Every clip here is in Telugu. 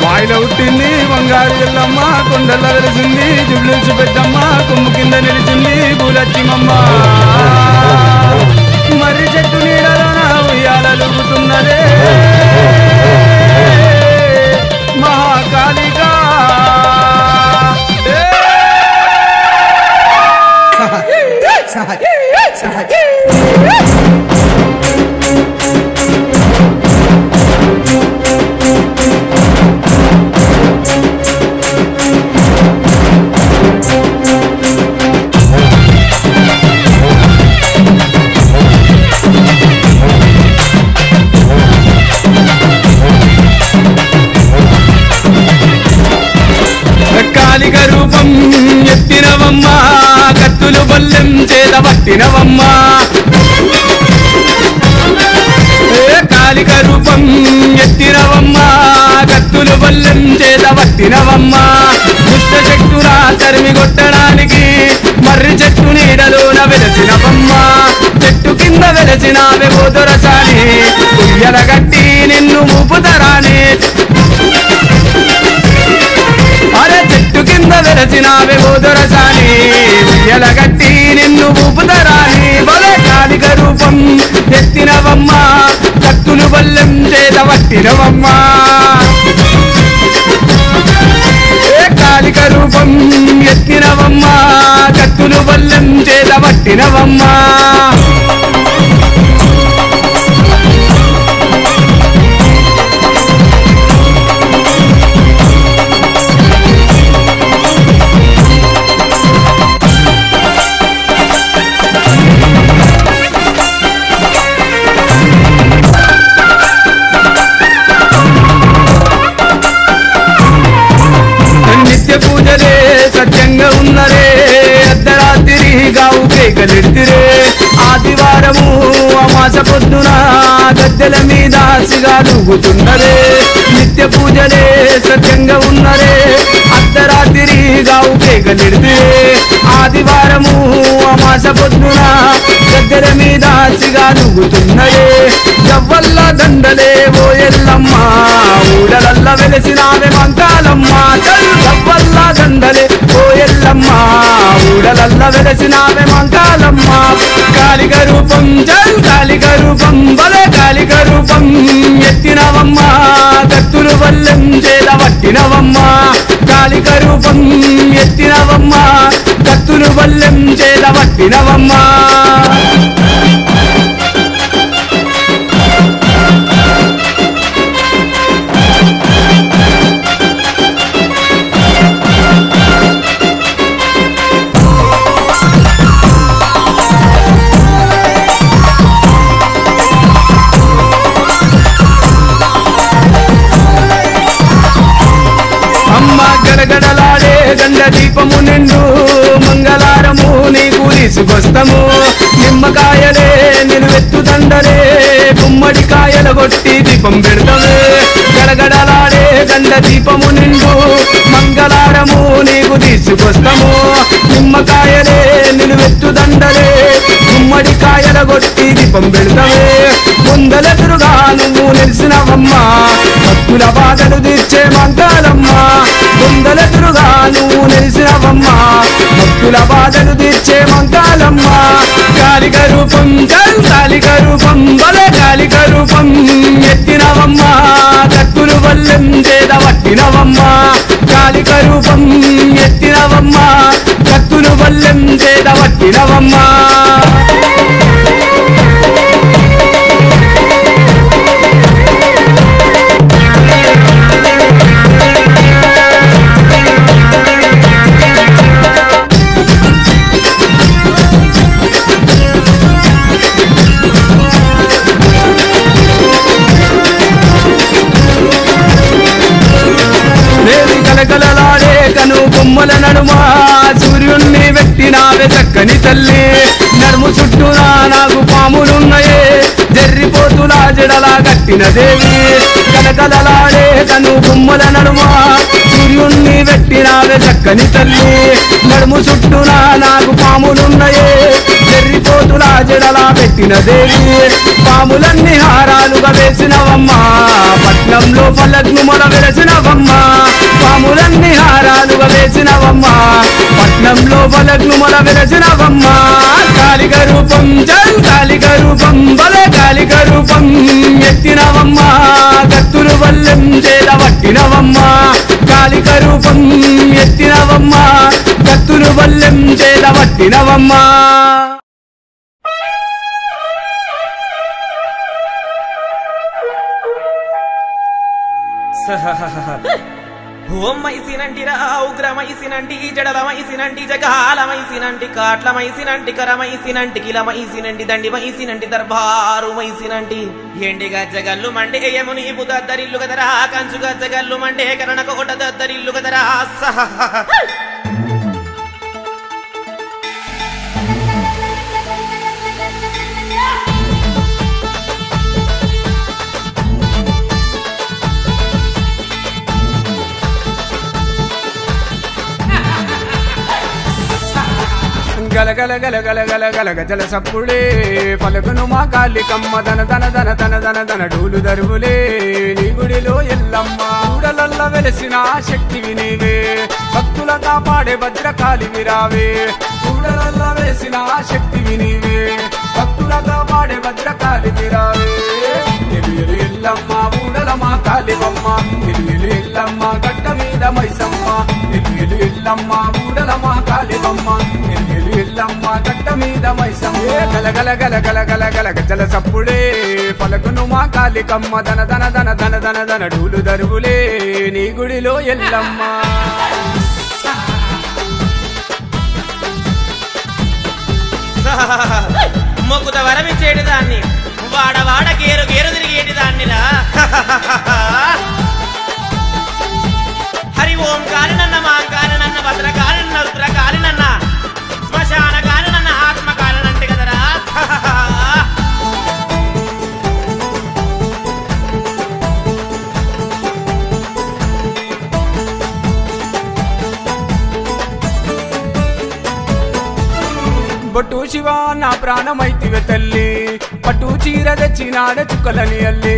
బాయిలో పుట్టింది బంగారు ఎల్లమ్మ కొండల్లో వెలిసింది జుబ్లిల్స్ పెద్దమ్మ కొమ్ము కింద నిలిచింది పూలచ్చిమమ్మ మర్రి చెట్టు నీడలోన ఉయ్యాలలుగుతున్నదే మహాకాళికా కాళిక రూపం ఎత్తినవమ్మ కత్తులు బల్లెం చేత పట్టినవమ్మ కాళిక రూపం ఎత్తినవమ్మ కత్తులు బల్లెం చేత పట్టినవమ్మ దుష్ట శక్తులా తరిమి కొట్టడానికి మర్రి చెట్టు నీడలోన వెలసినవమ్మ చెట్టు కింద వెలసినావే ఓదొరసాని ఉయ్యల గట్టి నిన్ను మూపుతరాని అరే చెట్టు కింద వెలసినావే ఓదొరసాని ఉయ్యల గట్టి నిన్ను ఊపుతరాని బలే కాళిక రూపం ఎత్తినవమ్మ కత్తులు బల్లెం చేత పట్టినవమ్మ కాళిక రూపం ఎత్తినవమ్మ కత్తులు బల్లెం చేత పట్టినవమ్మ పూజలే సత్యంగా ఉన్నరే అర్ధరాత్రి గావు కేకలెడితిరే ఆదివారము అమాస పొద్దున గద్దెల మీద సిగాలుగుతున్నరే నిత్య పూజలే సత్యంగా ఉన్నరే అర్ధరాత్రి గావు కేకలెడితిరే ఆదివారము అమాస పొద్దున గద్దెల మీద సిగాలుగుతున్నరే జవ్వల్ల దండలే ఓ ఎల్లమ్మ ఊడలల్ల వెలసినావే మంకాలమ్మ జవ్వల్ల దండలే ఓ ఎల్లమ్మ ఊడలల్ల వెలసినావే మంకాలమ్మ కాళిక రూపం జల్ కాళిక రూపం బలే కాళిక రూపం ఎత్తినవమ్మ కత్తులు బల్లెం చేత పట్టినవమ్మ కాళిక రూపం ఎత్తినవమ్మ కత్తులు బల్లెం చేత పట్టినవమ్మ గడగడలాడే గండ దీపము నిండు మంగళారము నీకు తీసుకొస్తాము నిమ్మకాయలే నిలువెత్తు దండలే గుమ్మడికాయల కొట్టి దీపం పెడతాము గడగడలాడే గండ దీపము నిండు మంగళారము నీకు తీసుకొస్తాము నిమ్మకాయలే నిలువెత్తు దండలే గుమ్మడికాయల కొట్టి దీపం పెడతాము ముందలెదురుగా నువ్వు నిలిసినవమ్మ భక్తుల బాధలు తీర్చే మంగళమ్మ ముందలెదురుగా నువ్వు నిలిసినవమ్మ భక్తుల బాధలు తీర్చే మంగళమ్మ కాళిక రూపం జల్ కాళిక రూపం బలే కాళిక రూపం ఎత్తినవమ్మ కత్తులు బల్లెం చేత పట్టినవమ్మ కాళిక రూపం ఎత్తినవమ్మ కత్తులు బల్లెం చేత పట్టినవమ్మ కలకలలాడే కను బొమ్మల నడుమ సూర్యుణ్ణి పెట్టినావే చక్కని తల్లి నడుము చుట్టూనా నాకు పాములున్నాయే జర్రిపోతులా జడలా కట్టిన దేవి కలకలలాడే కను బొమ్మల నడుమ సూర్యుణ్ణి పెట్టినావే భలే చక్కని తల్లి నడుము చుట్టూనా నాకు పాములున్నాయే చెర్రిపోతులా జడలా పెట్టిన దేవి పాములన్నీ హారాలుగా వేసినవమ్మా పట్నంలో ఫలక్ను మొల వెలసినవమ్మా పాములన్నీ హారాలుగా వేసినవమ్మా పట్నంలో ఫలక్ను మొల వెలసినవమ్మా కాళిక రూపం జల్ కాళిక రూపం భలే కాళిక రూపం ఎత్తినవమ్మా కత్తులు వల్లెం చేద పట్టినవమ్మా కాళిక రూపం ఎత్తినవమ్మా కత్తులు వల్లెం చేద పట్టినవమ్మా ఓమైసినంటిరా ఉగ్రమైసినంటి జడలమైసినంటి జగాలమైసినంటి కాట్లమైసినంటి కరమైసినంటి కిలమైసినంటి దండిమైసినంటి దర్బారుమైసినంటి ఎండి గజ్జగల్లు మండే యముని బుదద్దరిల్లు కదరా కంచు గజ్జగల్లు మండే కరణకోట దద్దరిల్లు కదరా గల గల గల గల గల గల గజల సప్పుడే పలుకును మా కాళికమ్మ దన దన దన దన దన దన డూలు దరువులే నీ గుడిలో ఎల్లమ్మ ఊడలల్ల వెలసిన శక్తివి నీవే భక్తుల కాపాడే భద్రకాళి విరావే ఊడలల్ల వెలసిన శక్తివి నీవే భక్తుల కాపాడే భద్రకాళి విరావే ఎలుయలు ఎల్లమ్మ ఊడల మా కాళివమ్మ ఎలుయలు ఎల్లమ్మ గడ్డ మీద మైసమ్మ ఎలుయలు ఎల్లమ్మ ఊడల మా కాళివమ్మ ఎల్లమ్మ గడ్డ మీద మైసమ్మ గల గల గల గల గల గల గజల సప్పుడే పలుకును మా కాళికమ్మ దన దన దన దన దన దన డూలు దరువులే నీ గుడిలో ఎల్లమ్మ మొక్కుత వరమిచ్చేటి దాన్ని వాడవాడ గేరు గేరు తిరిగేటి దాన్నిరా హరి ఓం కారణన్న మాంకారణన్న భద్రకారణన్న రుద్రకారణన్న శ్మశాన కారణన్న ఆత్మ కారణంటే కదరా బొట్టు శివ నా ప్రాణమైతివే తల్లి పట్టు చీర తెచ్చినాడ చుక్కలని అల్లి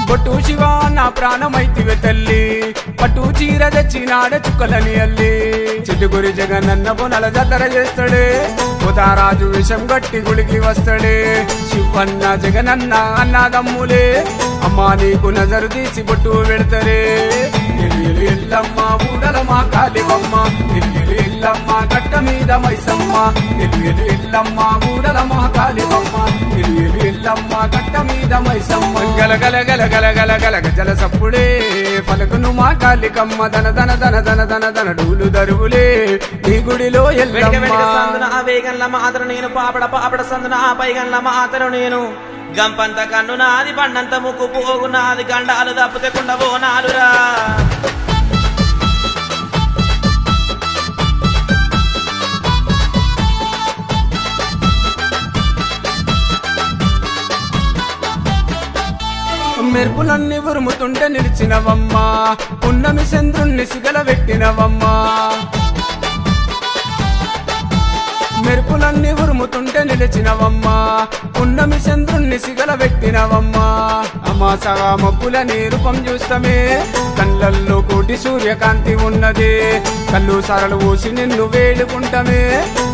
బొట్టు శివ నా ప్రాణమైతివే తల్లి పట్టు చీర తెచ్చినాడ చుక్కలని అల్లి చిట్టుగురి జగనన్న బొనల జాతర చేస్తాడే ఉదారాజు విషం గట్టి గుడికి వస్తాడే శివన్న జగనన్న అన్నదమ్ములే అమ్మా నీకు నజరు తీసి బొట్టు పెడతారే ఎలుయలు ఎల్లమ్మ ఊడల మా కాళివమ్మ ఎలుయలు ఎల్లమ్మ గడ్డ మీద మైసమ్మ ఎలుయలు ఎల్లమ్మ ఊడల మా కాళివమ్మ ఎలుయలు ఎల్లమ్మ గడ్డ మీద మైసమ్మ గల గల గల గల గల గల గజల సప్పుడే పలుకును మా కాళికమ్మ దన దన దన దన దన దన డూలు దరువులే నీ గుడిలో ఎల్లమ్మ వేగంల మాతరు నేను పాపడ పాపడ సందున పైగంల మాతరు నేను గంపంత కన్ను నాది పండంత ముక్కు పోగు నాది గండాలు తప్పితే కుండ బోనాలురా మెరుపులన్నీ ఉరుముతుంటే నిలిచినవమ్మా పున్నమి చంద్రుణ్ణి సిగల పెట్టినవమ్మా మెరుపులన్నీ ఉరుముతుంటే నిలిచినవమ్మా పున్నమి చంద్రుణ్ణి సిగల పెట్టినవమ్మా అమాసగా మబ్బులని రూపం చూస్తామే కళ్ళల్లో కోటి సూర్యకాంతి ఉన్నది కళ్ళు సరలు ఊసి నిన్ను వేడుకుంటామే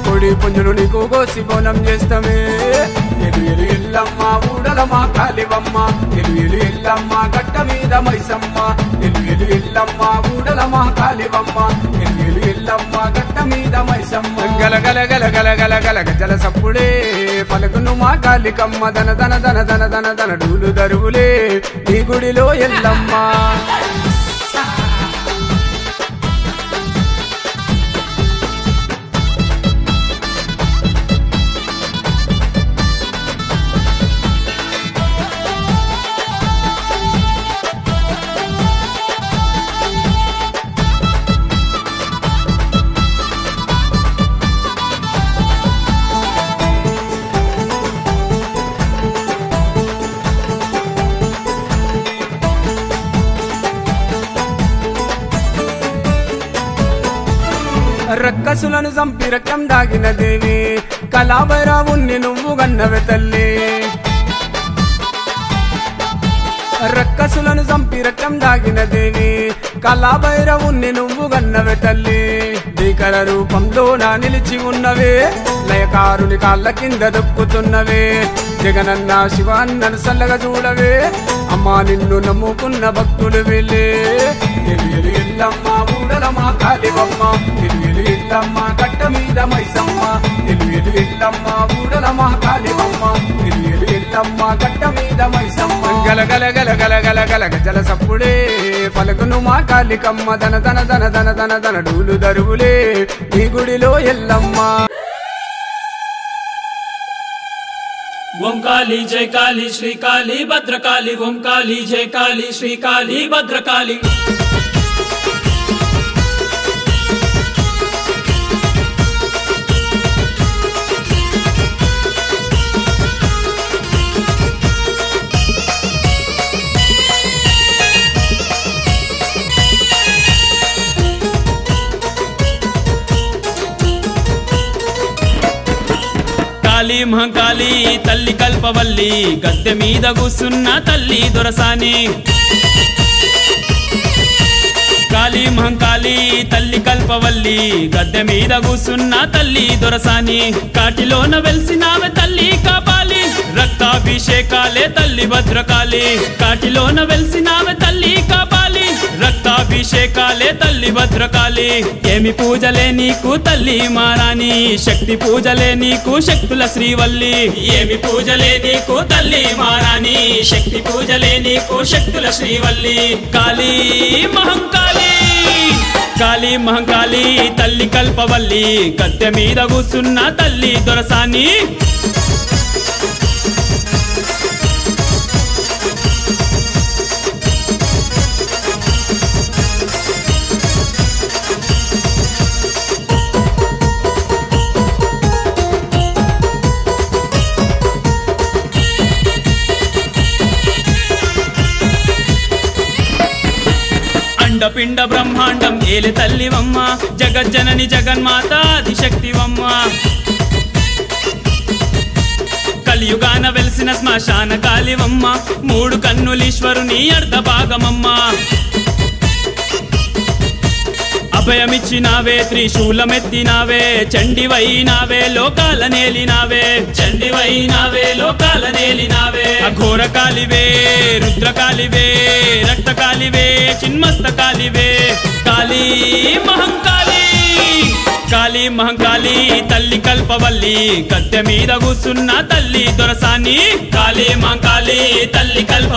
కొడి పుంజులు నీకు కోసి బోనం చేస్తామే ఎలుయలు ఎల్లమ్మ ఊడల మా కాళివమ్మ ఎలుయలు ఎల్లమ్మ గడ్డ మీద మైసమ్మ ఎలుయలు ఎల్లమ్మ ఊడల మా కాళివమ్మ ఎలుయలు ఎల్లమ్మ గడ్డ మీద మైసమ్మ గల గల గల గల గల గల గజల సప్పుడే పలుకును మా కాళికమ్మ దన దన దన దన దన దన డూలు దరువులే నీ గుడిలో ఎల్లమ్మ రక్కసులను చంపి రక్తం దాగిన దేవి కళాభైరవుణ్ణి నువ్వు గన్నవే తల్లి రక్కసులను చంపి రక్తం దాగిన దేవి కళాభైరవుణ్ణి నువ్వు గన్నవే తల్లి భీకర రూపంలో నా నిలిచి ఉన్నవే లయకారుని కాళ్ళ కింద దొక్కుతున్నవే జగనన్న శివాన్నను సల్లగా చూడవే అమ్మా నిన్ను నమ్ముకున్న భక్తులు వెళ్ళే ఎలు ఎల్లమ్మ ఊడలమ్మ కాళివమ్మ ఎలు ఎల్లమ్మ కట్ట మీద మైసమ్మ ఎలు ఎల్లమ్మ ఊడలమ్మ కాళివమ్మ ఎలు ఎల్లమ్మ కట్ట మీద మైసమ్మ గలగల గలగల గలగల గజల సప్పుడే పలుకును మా కాళికమ్మ దన దన దన దన దన దన డూలు దరువులే నీ గుడిలో ఎల్లమ్మ ఓం కాళీ జై కాళీ శ్రీ కాళీ భద్రకాళి ఓం కాళీ జై కాళీ శ్రీ కాళీ భద్రకాళి కాళీ మహంకాళి తల్లి కల్పవల్లి గద్దె మీద కూసున్న తల్లి దొరసాని కాళీ మహంకాళి తల్లి కల్పవల్లి గద్దె మీద కూసున్న తల్లి దొరసాని కాటిలోన వెలిసినావే తల్లి కాపాలి రక్తాభిషేకాలే తల్లి భద్రకాళి కాటిలోన వెలిసినావే తల్లి కాపాలి రక్తాభిషేకాలే తల్లి భద్రకాళి ఏమి పూజలే నీకు తల్లి మారాని శక్తి పూజలే నీకు శక్తుల శ్రీవల్లి ఏమి పూజలే నీకు తల్లి మారాని శక్తి పూజలే నీకు శక్తుల శ్రీవల్లి కాళీ మహంకాళి కాళీ మహంకాళి తల్లి కల్పవల్లి గద్దె మీద కూసున్న తల్లి దొరసాని పిండ బ్రహ్మాండం ఏలే తల్లివమ్మ జగజ్జనని జగన్మాత ఆదిశక్తివమ్మ కలియుగాన వెలిసిన శ్మశాన కాళివమ్మ మూడు కన్నులీశ్వరుని అర్ధ భాగమమ్మ అభయమిచ్చినావే త్రిశూలమెత్తినావే చండివైనావే లోకాల నేలినావే చండివైనావే లోకాల నేలినావే అఘోర కాలివే రుద్రకాలివే రక్తకాలివే చిన్మస్తకాలివే కాళీ మహంకాళి కాళీ మహంకాళి తల్లి కల్పవల్లి గద్దె మీద కూసున్న తల్లి దొరసాని కాళీ మహంకాళి తల్లి కల్ప